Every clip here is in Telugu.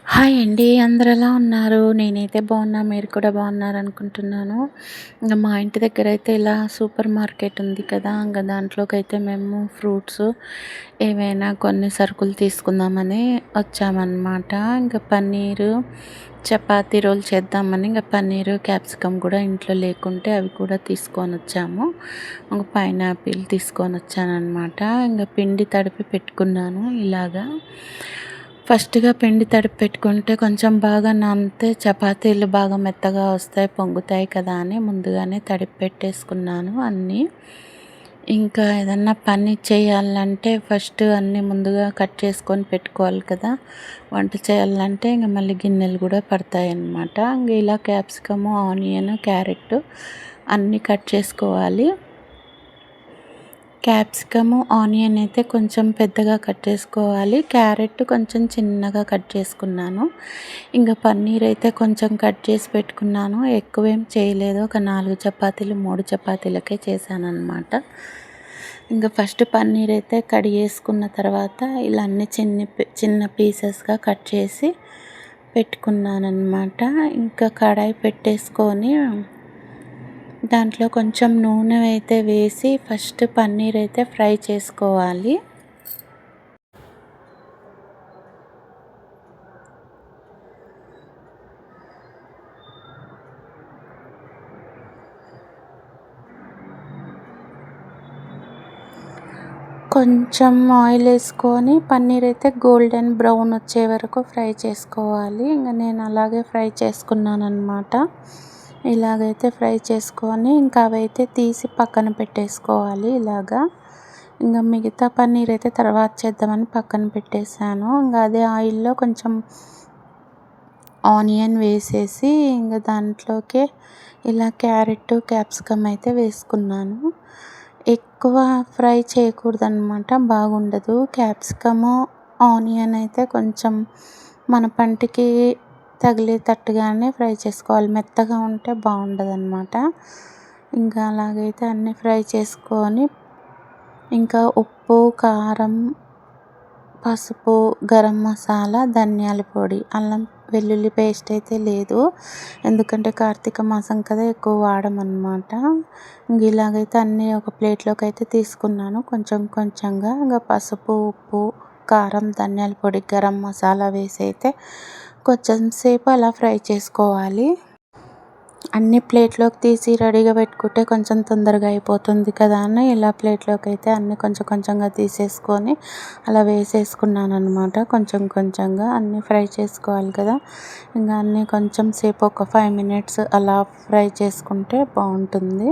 హాయ్ అండి. అందరూ ఎలా ఉన్నారు? నేనైతే బాగున్నా. మీరు కూడా బాగున్నారనుకుంటున్నాను. మా ఇంటి దగ్గరైతే ఇలా సూపర్ మార్కెట్ ఉంది కదా! దాంట్లోకైతే మేము ఫ్రూట్స్ ఏవైనా కొన్ని సరుకులు తీసుకుందామని వచ్చామన్నమాట. పన్నీరు, చపాతీ రోల్ చేద్దామని పన్నీరు, క్యాప్సికమ్ కూడా ఇంట్లో లేకుంటే అవి కూడా తీసుకొనొచ్చాము. పైనాపిల్ తీసుకొనొచ్చానన్నమాట. పిండి తడిపి పెట్టుకున్నాను ఇలాగా. ఫస్ట్‌గా పిండి తడిపి పెట్టుకుంటే కొంచెం బాగా నానితే చపాతీలు బాగా మెత్తగా వస్తాయి, పొంగుతాయి కదా అని ముందుగానే తడిపి పెట్టేసుకున్నాను అన్నీ. ఇంకా ఏదన్నా పని చేయాలంటే ఫస్ట్ అన్నీ ముందుగా కట్ చేసుకొని పెట్టుకోవాలి కదా! వంట చేయాలంటే మళ్ళీ గిన్నెలు కూడా పడతాయన్నమాట. ఇలా క్యాప్సికము, ఆనియన్, క్యారెట్ అన్నీ కట్ చేసుకోవాలి. క్యాప్సికము, ఆనియన్ అయితే కొంచెం పెద్దగా కట్ చేసుకోవాలి. క్యారెట్ కొంచెం చిన్నగా కట్ చేసుకున్నాను. పన్నీర్ అయితే కొంచెం కట్ చేసి పెట్టుకున్నాను. ఎక్కువేం చేయలేదు. ఒక 4 చపాతీలు, 3 చపాతీలకే చేశానన్నమాట. ఫస్ట్ పన్నీర్ అయితే కడిగేసుకున్న తర్వాత ఇలా అన్ని చిన్న పీసెస్‌గా కట్ చేసి పెట్టుకున్నానన్నమాట. కడాయి పెట్టేసుకొని దాంట్లో కొంచెం నూనె అయితే వేసి ఫస్ట్ పన్నీర్ అయితే ఫ్రై చేసుకోవాలి. కొంచెం ఆయిల్ వేసుకొని పన్నీర్ అయితే గోల్డెన్ బ్రౌన్ వచ్చే వరకు ఫ్రై చేసుకోవాలి. నేను అలాగే ఫ్రై చేసుకున్నానన్నమాట. ఇలాగైతే ఫ్రై చేసుకొని అవైతే తీసి పక్కన పెట్టేసుకోవాలి ఇలాగా. మిగతా పన్నీర్ అయితే తర్వాత చేద్దామని పక్కన పెట్టేశాను. అదే ఆయిల్లో కొంచెం ఆనియన్ వేసేసి దాంట్లోకే ఇలా క్యారెట్, క్యాప్సికమ్ అయితే వేసుకున్నాను. ఎక్కువ ఫ్రై చేయకూడదనమాట, బాగుండదు. క్యాప్సికము, ఆనియన్ అయితే కొంచెం మన పంటికి తగిలేటట్టుగానే ఫ్రై చేసుకోవాలి. మెత్తగా ఉంటే బాగుండదన్నమాట. అలాగైతే అన్నీ ఫ్రై చేసుకొని ఉప్పు, కారం, పసుపు, గరం మసాలా, ధనియాల పొడి, అల్లం వెల్లుల్లి పేస్ట్ అయితే లేదు. ఎందుకంటే కార్తీక మాసం కదా, ఎక్కువ వాడమన్నమాట. ఇలాగైతే అన్నీ ఒక ప్లేట్లోకి అయితే తీసుకున్నాను కొంచెం కొంచెంగా. పసుపు, ఉప్పు, కారం, ధనియాల పొడి, గరం మసాలా వేసి అయితే కొంచెం సేపు అలా ఫ్రై చేసుకోవాలి. అన్ని ప్లేట్లోకి తీసి రెడీగా పెట్టుకుంటే కొంచెం తొందరగా అయిపోతుంది కదా అని ఇలా ప్లేట్లోకి అయితే అన్నీ కొంచెం కొంచెంగా తీసేసుకొని అలా వేసేసుకున్నాను అనమాట. కొంచెం కొంచెంగా అన్నీ ఫ్రై చేసుకోవాలి కదా. అన్నీ కొంచెం సేపు ఒక 5 మినిట్స్ అలా ఫ్రై చేసుకుంటే బాగుంటుంది.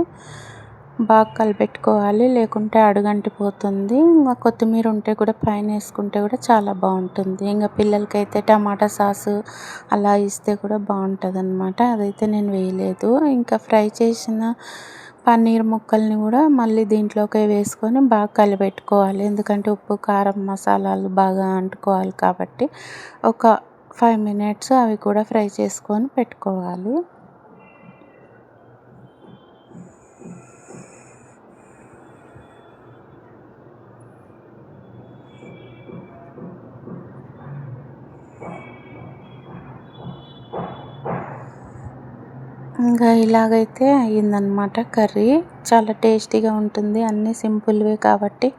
బాగా కలిపెట్టుకోవాలి, లేకుంటే అడుగంటిపోతుంది. కొత్తిమీర ఉంటే కూడా పైన వేసుకుంటే కూడా చాలా బాగుంటుంది. పిల్లలకైతే టమాటా సాసు అలా ఇస్తే కూడా బాగుంటుంది అనమాట. అదైతే నేను వేయలేదు. ఫ్రై చేసిన పన్నీర్ ముక్కల్ని కూడా మళ్ళీ దీంట్లోకి వేసుకొని బాగా కలిపెట్టుకోవాలి. ఎందుకంటే ఉప్పు, కారం, మసాలాలు బాగా అంటుకోవాలి కాబట్టి ఒక 5 మినిట్స్ అవి కూడా ఫ్రై చేసుకొని పెట్టుకోవాలి. ఇలాగైతే అయ్యిందనమాట కర్రీ. చాలా టేస్టీగా ఉంటుంది. అన్నీ సింపుల్వే కాబట్టి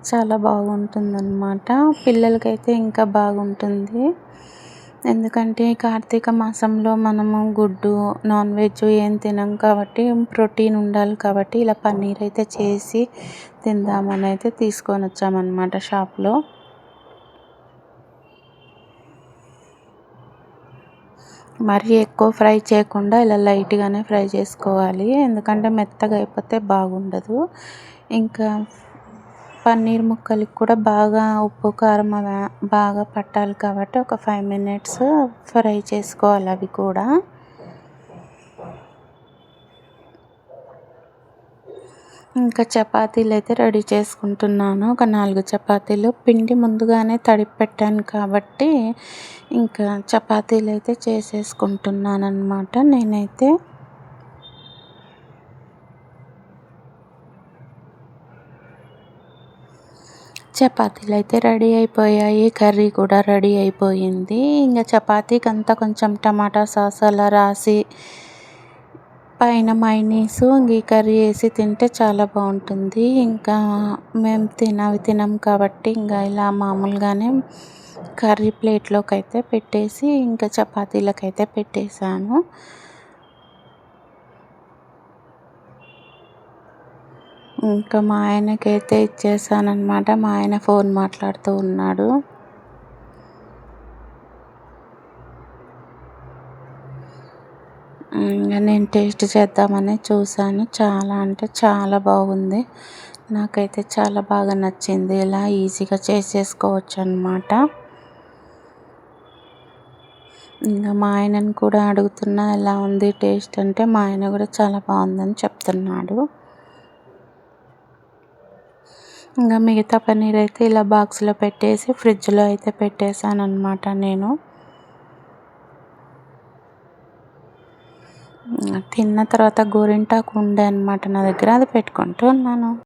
చాలా బాగుంటుందన్నమాట. పిల్లలకైతే ఇంకా బాగుంటుంది. ఎందుకంటే కార్తీక మాసంలో మనము గుడ్డు, నాన్ వెజ్ ఏం తినం కాబట్టి ప్రోటీన్ ఉండాలి కాబట్టి ఇలా పన్నీర్ అయితే చేసి తిందామని అయితే తీసుకొని వచ్చామన్నమాట షాప్లో. మరీ ఎక్కువ ఫ్రై చేయకుండా ఇలా లైట్గానే ఫ్రై చేసుకోవాలి. ఎందుకంటే మెత్తగా అయిపోతే బాగుండదు. పన్నీర్ ముక్కలకి కూడా బాగా ఉప్పు, కారం బాగా పట్టాలి కాబట్టి ఒక 5 మినిట్స్ ఫ్రై చేసుకోవాలి అవి కూడా. చపాతీలు అయితే రెడీ చేసుకుంటున్నాను. ఒక 4 చపాతీలు పిండి ముందుగానే తడిపి పెట్టాను కాబట్టి చపాతీలు అయితే చేసేసుకుంటున్నాను అన్నమాట నేనైతే. చపాతీలు అయితే రెడీ అయిపోయాయి, కర్రీ కూడా రెడీ అయిపోయింది. ఇంకా చపాతీకి అంతా కొంచెం టమాటా సాస్ అలా రాసి పైన మైనీసు ఇంక ఈ కర్రీ వేసి తింటే చాలా బాగుంటుంది. ఇంకా మేము తినం కాబట్టి ఇంకా ఇలా మామూలుగానే కర్రీ ప్లేట్లోకి అయితే పెట్టేసి ఇంకా చపాతీలకైతే పెట్టేశాను. ఇంకా మా ఆయనకైతే ఇచ్చేసాననమాట. మా ఆయన ఫోన్ మాట్లాడుతూ ఉన్నాడు. నేను టేస్ట్ చేద్దామని చూశాను. చాలా అంటే చాలా బాగుంది. నాకైతే చాలా బాగా నచ్చింది. ఇలా ఈజీగా చేసేసుకోవచ్చు అనమాట. ఇంకా మా ఆయనను కూడా అడుగుతున్నా ఎలా ఉంది టేస్ట్ అంటే, మా ఆయన కూడా చాలా బాగుందని చెప్తున్నాడు. ఇంకా మిగతా పన్నీర్ అయితే ఇలా బాక్స్లో పెట్టేసి ఫ్రిడ్జ్లో అయితే పెట్టేశాను అనమాట నేను. తిన్న తర్వాత గోరింటాకు ఉండే అనమాట నా దగ్గర, అది పెట్టుకుంటూ ఉన్నాను.